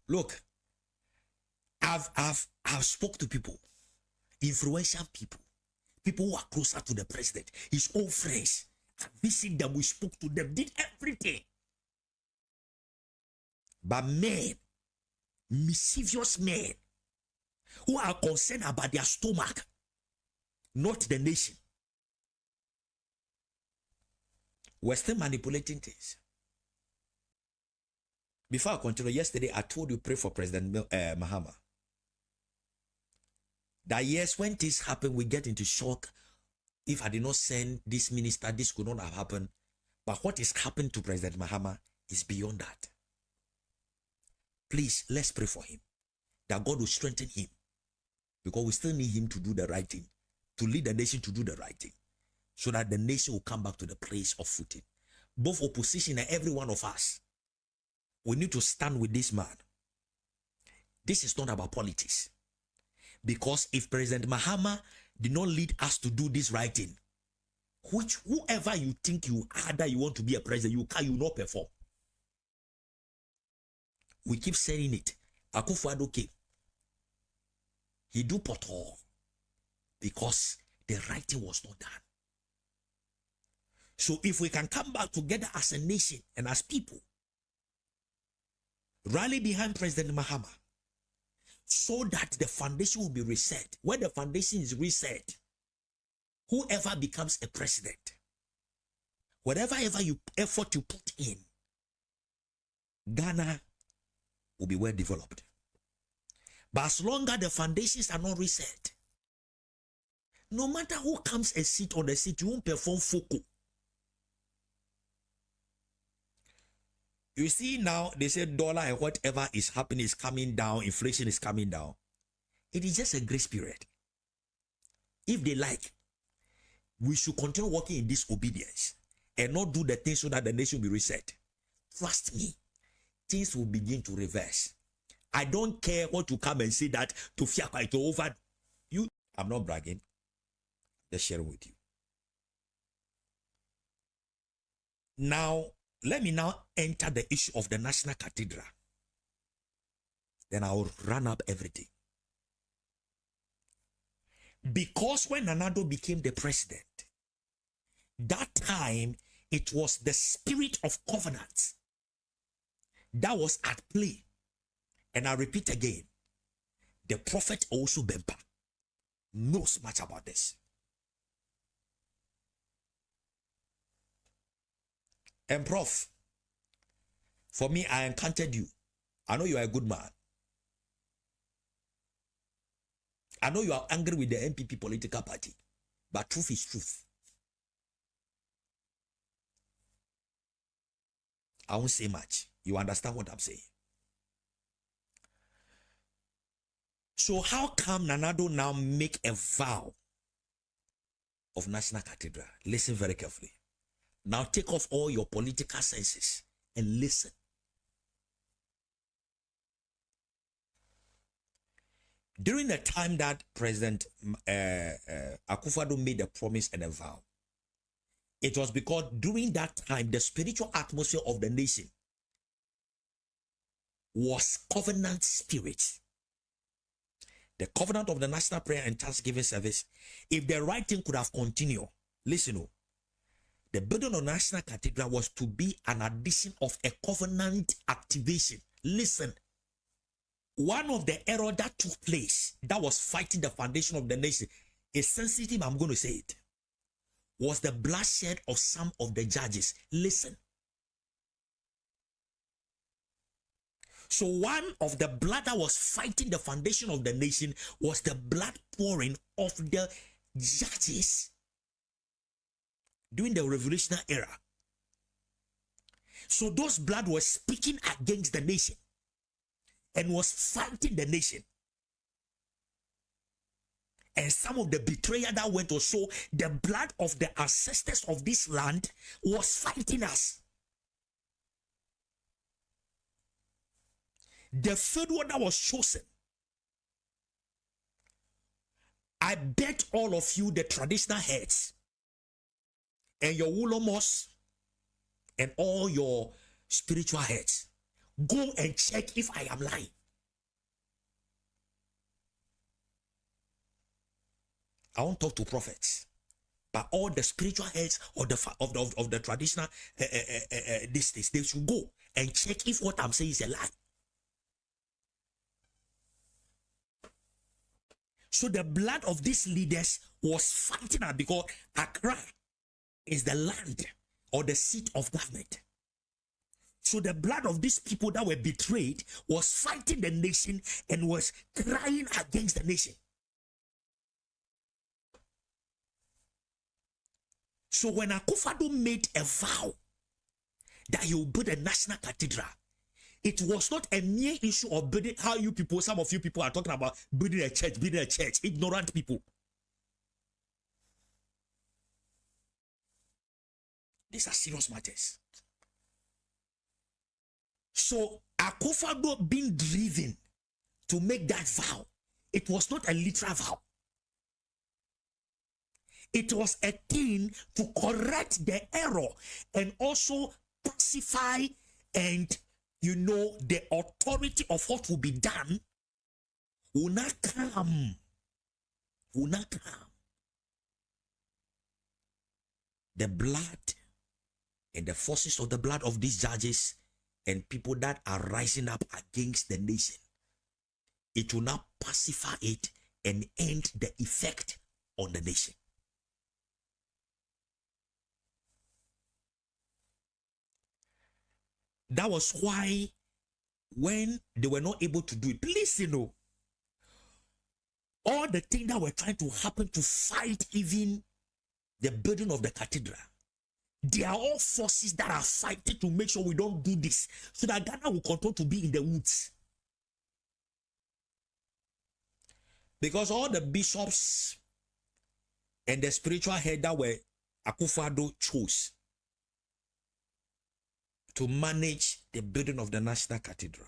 Look, I've spoke to people, influential people who are closer to the president, his own friends. visit them, we spoke to them, did everything. But men, mischievous men, who are concerned about their stomach, not the nation, we're still manipulating things. Before I continue, yesterday I told you pray for President Mahama. That yes, when this happen, we get into shock. If I did not send this minister, this could not have happened. But what is happening to President Mahama is beyond that. Please, let's pray for him. That God will strengthen him. Because we still need him to do the right thing. To lead the nation to do the right thing. So that the nation will come back to the place of footing. Both opposition and every one of us. We need to stand with this man. This is not about politics. Because if President Mahama did not lead us to do this right thing, whoever you think you are that you want to be a president, you not perform. We keep saying it. Akufo-Addo came. He do pothole because the right thing was not done. So if we can come back together as a nation and as people, rally behind President Mahama, so that the foundation will be reset. When the foundation is reset, whoever becomes a president, whatever effort you put in, Ghana will be well developed. But as long as the foundations are not reset, no matter who comes and sit on the seat, you won't perform foco. You see now, they say dollar and whatever is happening is coming down, inflation is coming down. It is just a grace period. If they like, we should continue working in disobedience and not do the things so that the nation will be reset. Trust me, things will begin to reverse. I don't care what you come and say that to fiakwa it over you. I'm not bragging. Just sharing with you. Now, let me now enter the issue of the National Cathedral. Then I will run up everything. Because when Nana Addo became the president, that time it was the spirit of covenant that was at play. And I repeat again, the prophet also Bempa knows much about this. And Prof, for me, I encountered you. I know you are a good man. I know you are angry with the MPP political party, but truth is truth. I won't say much. You understand what I'm saying? So how come Nana Addo now make a vow of National Cathedral? Listen very carefully. Now take off all your political senses and listen. During the time that President Akufo-Addo made a promise and a vow, it was because during that time, the spiritual atmosphere of the nation was covenant spirit. The covenant of the National Prayer and Thanksgiving Service, if the right thing could have continued, listen, the building of National Cathedral was to be an addition of a covenant activation. Listen, one of the errors that took place, that was fighting the foundation of the nation, is sensitive, I'm going to say it, was the bloodshed of some of the judges. Listen. So one of the blood that was fighting the foundation of the nation was the blood pouring of the judges during the revolutionary era. So those blood was speaking against the nation and was fighting the nation. And some of the betrayal that went also, the blood of the ancestors of this land was fighting us. The third one that was chosen, I bet all of you, the traditional heads, and your Wulomos, and all your spiritual heads, go and check if I am lying. I won't talk to prophets. But all the spiritual heads of the traditional these they should go and check if what I'm saying is a lie. So the blood of these leaders was fighting her because Accra is the land or the seat of government. So the blood of these people that were betrayed was fighting the nation and was crying against the nation. So when Akufo-Addo made a vow that he will build a national cathedral, it was not a mere issue of building, how you people, some of you people are talking about building a church, ignorant people. These are serious matters. So Akufo-Addo being driven to make that vow, it was not a literal vow. It was a thing to correct the error and also pacify and, the authority of what will be done will not come. Will not come. The blood and the forces of the blood of these judges and people that are rising up against the nation, it will not pacify it and end the effect on the nation. That was why when they were not able to do it, please, all the things that were trying to happen to fight even the building of the cathedral, they are all forces that are fighting to make sure we don't do this, so that Ghana will continue to be in the woods. Because all the bishops and the spiritual head that were Akufo-Addo chose to manage the building of the National Cathedral,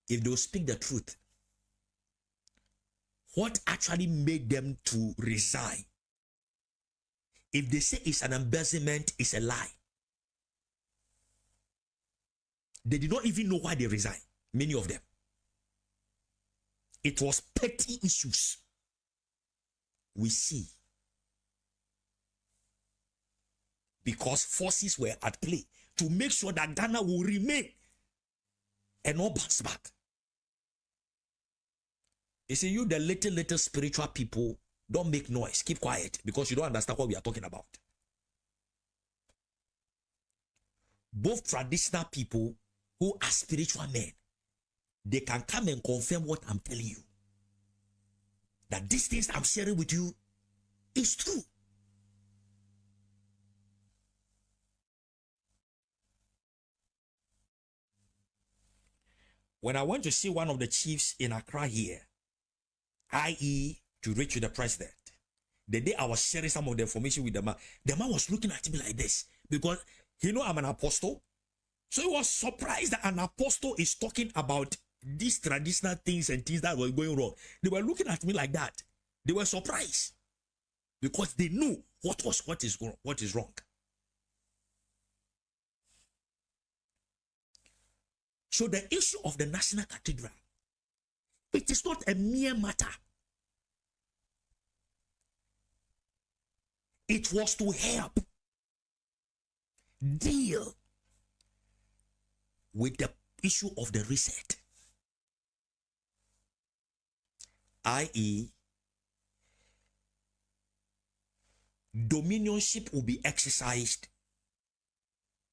if they will speak the truth, what actually made them to resign? If they say it's an embezzlement, it's a lie. They did not even know why they resigned, many of them. It was petty issues. We see. Because forces were at play to make sure that Ghana will remain and not bounce back. You see, you the little spiritual people, don't make noise, keep quiet, because you don't understand what we are talking about. Both traditional people who are spiritual men, they can come and confirm what I'm telling you. That these things I'm sharing with you is true. When I went to see one of the chiefs in Accra here, i.e. to reach to the president, the day I was sharing some of the information with the man was looking at me like this, because he know I'm an apostle. So he was surprised that an apostle is talking about these traditional things and things that were going wrong. They were looking at me like that. They were surprised because they knew what is wrong. So the issue of the National Cathedral, it is not a mere matter. It was to help deal with the issue of the reset, i.e., dominionship will be exercised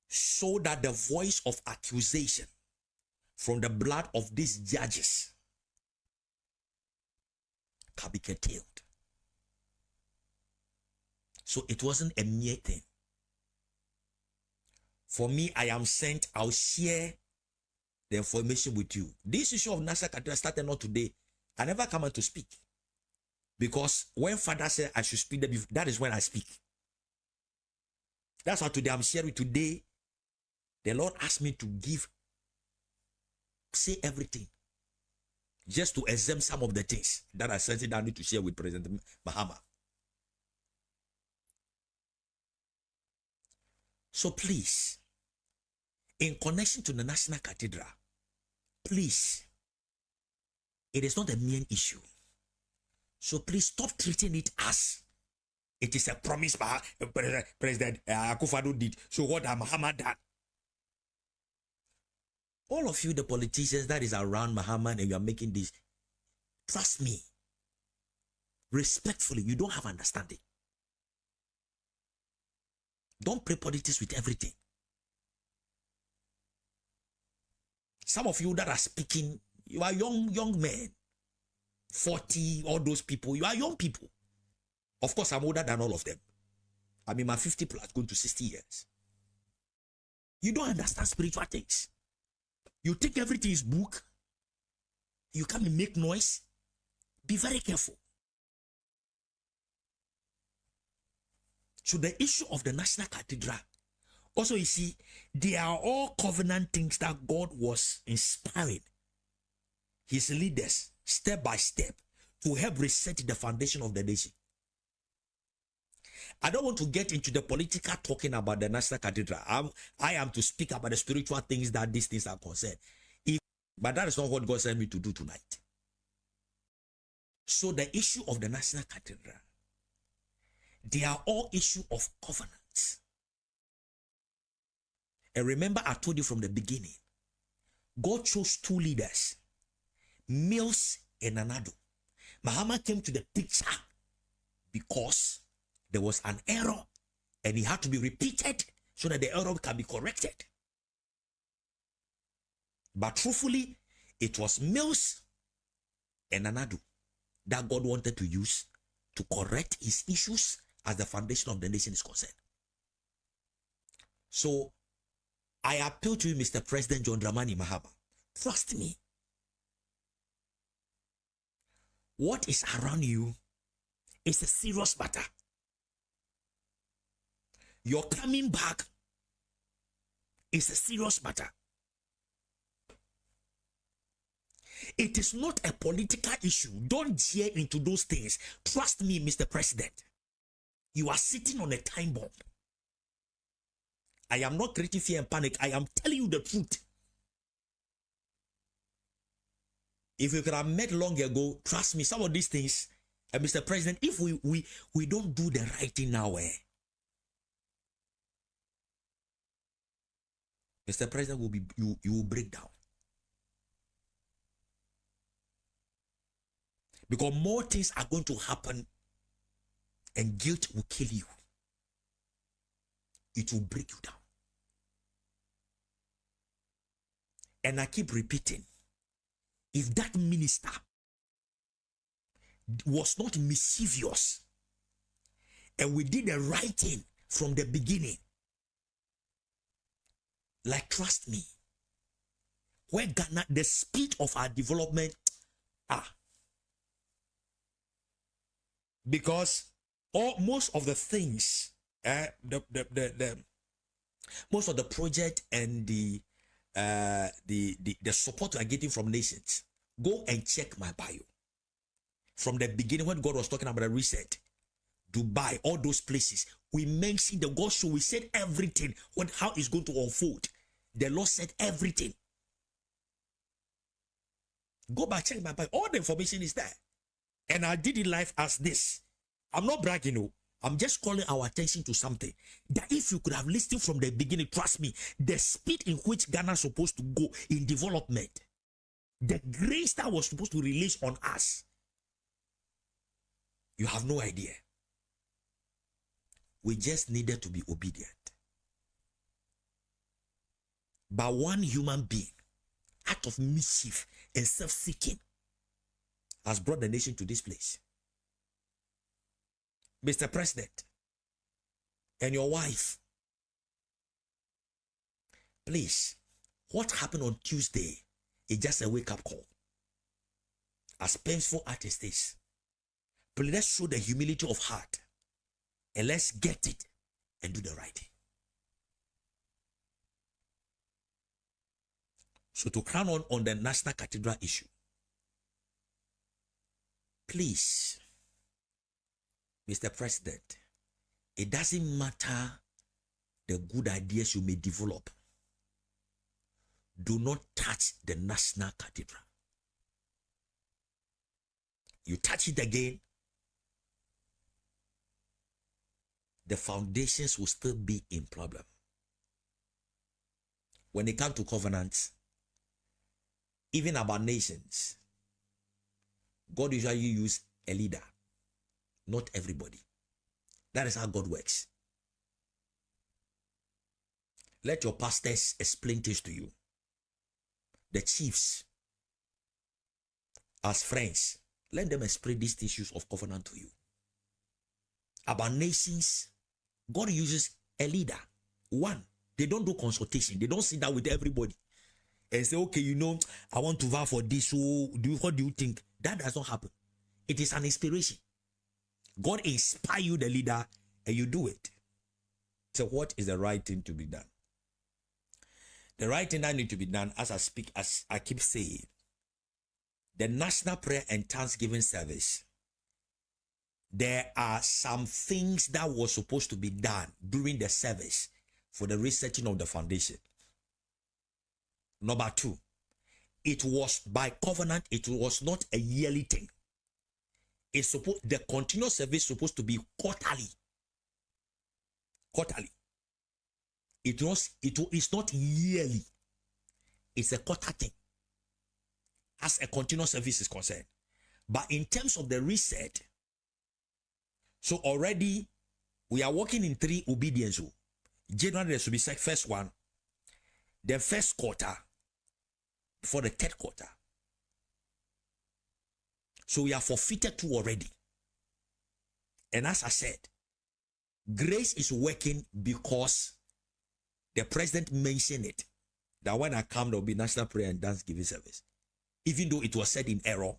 so that the voice of accusation from the blood of these judges can be curtailed. So it wasn't a mere thing. For me, I am sent, I'll share the information with you. This issue of National Cathedral started not today. I never come out to speak. Because when Father said I should speak, that is when I speak. That's why today I'm sharing. Today, the Lord asked me to say everything, just to exempt some of the things that I said I need to share with President Mahama. So please, in connection to the National Cathedral, please, it is not a mere issue. So please stop treating it as it is a promise by President Akufo-Addo did. So what has Mahama done? All of you, the politicians that is around Mahama, and you are making this, trust me, respectfully, you don't have understanding. Don't play politics with everything. Some of you that are speaking, you are young men, 40, all those people, you are young people. Of course, I'm older than all of them. I'm in my 50 plus, going to 60 years. You don't understand spiritual things. You think everything is book. You come and make noise. Be very careful. So the issue of the National Cathedral, also you see, they are all covenant things that God was inspiring his leaders step by step to help reset the foundation of the nation. I don't want to get into the political talking about the National Cathedral. I am to speak about the spiritual things that these things are concerned. But that is not what God sent me to do tonight. So the issue of the National Cathedral, they are all issue of covenants. And remember, I told you from the beginning, God chose two leaders, Mills and Nanado. Mahama came to the picture because there was an error and it had to be repeated so that the error can be corrected. But truthfully, it was Mills and Nanado that God wanted to use to correct his issues as the foundation of the nation is concerned. So, I appeal to you, Mr. President John Dramani Mahama. Trust me. What is around you is a serious matter. Your coming back is a serious matter. It is not a political issue. Don't gear into those things. Trust me, Mr. President. You are sitting on a time bomb. I am not creating fear and panic. I am telling you the truth. If you could have met long ago, trust me, some of these things, Mr. President, if we don't do the right thing now, Mr. President will be you will break down. Because more things are going to happen and guilt will kill you. It will break you down. And I keep repeating, if that minister was not mischievous and we did the right thing from the beginning, like trust me, where Ghana, the speed of our development, because most of the things, most of the project and the support we are getting from nations, go and check my bio. From the beginning, when God was talking about the reset, Dubai, all those places, we mentioned the God show. We said everything, how it's going to unfold. The Lord said everything. Go back, check my bio. All the information is there. And I did it live as this. I'm not bragging, no. I'm just calling our attention to something. That if you could have listened from the beginning, trust me, the speed in which Ghana is supposed to go in development, the grace that was supposed to release on us, you have no idea. We just needed to be obedient. But one human being, out of mischief and self-seeking, has brought the nation to this place. Mr. President, and your wife, please, what happened on Tuesday is just a wake-up call. As painful as it is, please let's show the humility of heart and let's get it and do the right thing. So to crown on the National Cathedral issue, please, Mr. President, it doesn't matter the good ideas you may develop. Do not touch the National Cathedral. You touch it again, the foundations will still be in problem. When it comes to covenants, even about nations, God usually use a leader, not everybody. That is how God works. Let your pastors explain this to you. The chiefs, as friends, let them explain these issues of covenant to you. About nations, God uses a leader. One, they don't do consultation. They don't sit down with everybody and say, okay, you know, I want to vow for this. So what do you think? That does not happen. It is an inspiration. God inspire you, the leader, and you do it. So what is the right thing to be done? The right thing that needs to be done, as I keep saying, the National Prayer and Thanksgiving Service, there are some things that were supposed to be done during the service for the researching of the foundation. Number two, it was by covenant, it was not a yearly thing. The continuous service is supposed to be quarterly. Quarterly. It is not yearly. It's a quarter thing, as a continuous service is concerned. But in terms of the reset, so already we are working in 3 obedience. Generally, there should be first one, the first quarter, for the third quarter. So we are forfeited 2 already. And as I said, grace is working because the president mentioned it, that when I come, there will be National Prayer and Thanksgiving Service. Even though it was said in error,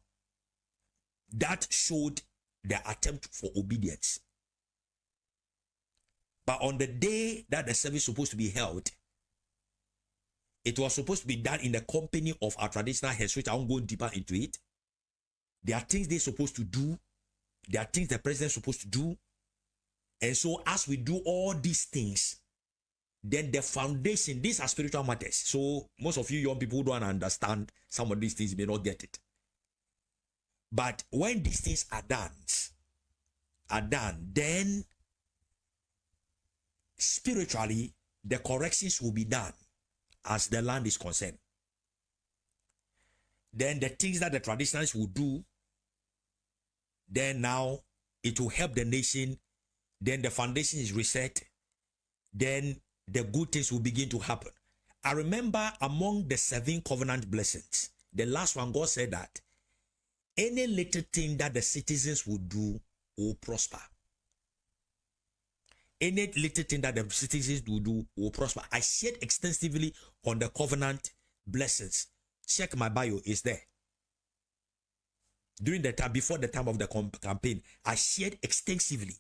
that showed the attempt for obedience. But on the day that the service is supposed to be held, it was supposed to be done in the company of our traditional heads, which I won't go deeper into it. There are things they're supposed to do. There are things the president is supposed to do. And so as we do all these things, then the foundation, these are spiritual matters. So most of you young people who don't understand some of these things may not get it. But when these things are done, then spiritually, the corrections will be done as the land is concerned. Then the things that the traditionalists will do, then now it will help the nation. Then the foundation is reset. Then the good things will begin to happen. I remember among the 7 covenant blessings, the last one, God said that any little thing that the citizens will do will prosper. Any little thing that the citizens will do will prosper. I shared extensively on the covenant blessings. Check my bio, is there. During the time, before the time of the campaign, I shared extensively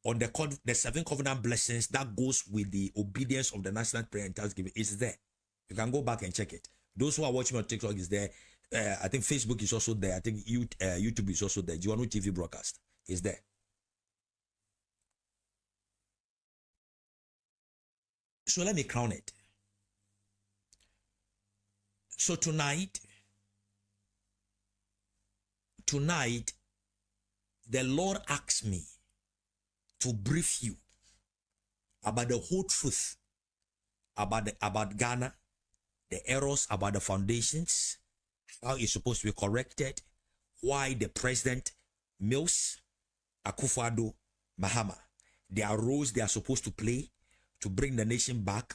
on the 7 covenant blessings that goes with the obedience of the National Prayer and Thanksgiving. Is there. You can go back and check it. Those who are watching on TikTok is there. I think Facebook is also there. I think YouTube is also there. Dziwornu TV broadcast is there. So let me crown it. So tonight, the Lord asked me to brief you about the whole truth about Ghana, the errors about the foundations, how it's supposed to be corrected, why the president, Mills, Akufo-Addo, Mahama, their roles they are supposed to play to bring the nation back,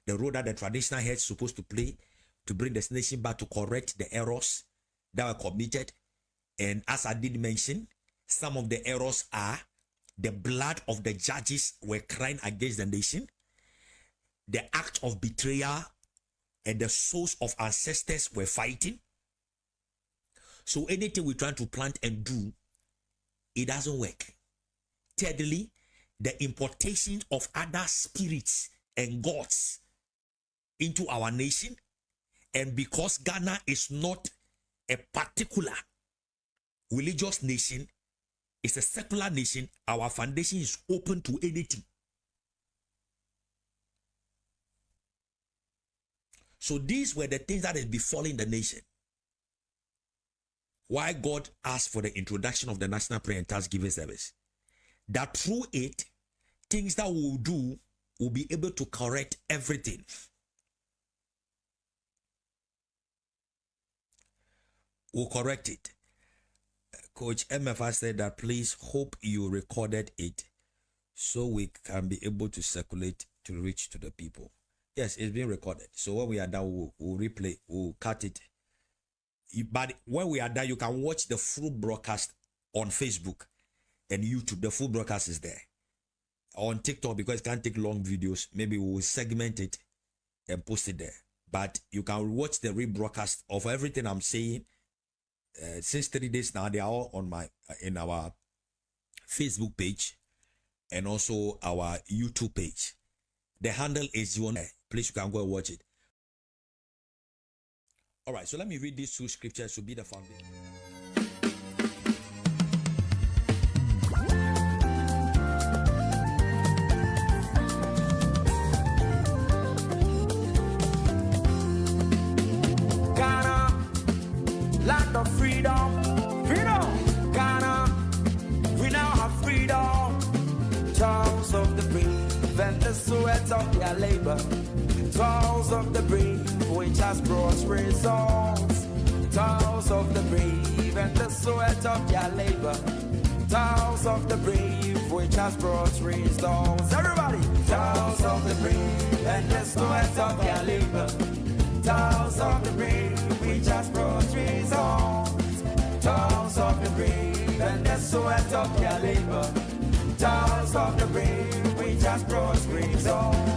the role that the traditional heads supposed to play to bring this nation back to correct the errors that were committed. And as I did mention, some of the errors are the blood of the judges were crying against the nation, the act of betrayal, and the souls of ancestors were fighting. So anything we're trying to plant and do, it doesn't work. Thirdly, the importation of other spirits and gods into our nation. And because Ghana is not a particular religious nation, it's a secular nation, our foundation is open to anything. So these were the things that is befalling the nation. Why God asked for the introduction of the National Prayer and Thanksgiving Service. That through it, things that we'll do, we'll be able to correct everything. We'll correct it. Coach MFA said that please hope you recorded it so we can be able to circulate to reach to the people. Yes, it's been recorded. So when we are done, we'll replay, we'll cut it. But when we are done, you can watch the full broadcast on Facebook and YouTube. The full broadcast is there. On TikTok, because it can't take long videos, maybe we'll segment it and post it there. But you can watch the rebroadcast of everything I'm saying. Since 3 days now, they are all on my in our Facebook page and also our YouTube page. The handle is Dziwornu. Please, you can go and watch it. All right, so let me read these two scriptures to be the foundation. Land of freedom, freedom, Ghana, we now have freedom. Toils of the brave and the sweat of their labor. Toils of the brave which has brought results. Toils of the brave and the sweat of their labor. Toils of the brave which has brought results. Everybody! Toils of the brave and the sweat of their labor. Toils of the brave which has brought results. Toils of the brave and the sweat of their labor. Toils of the brave which has brought results.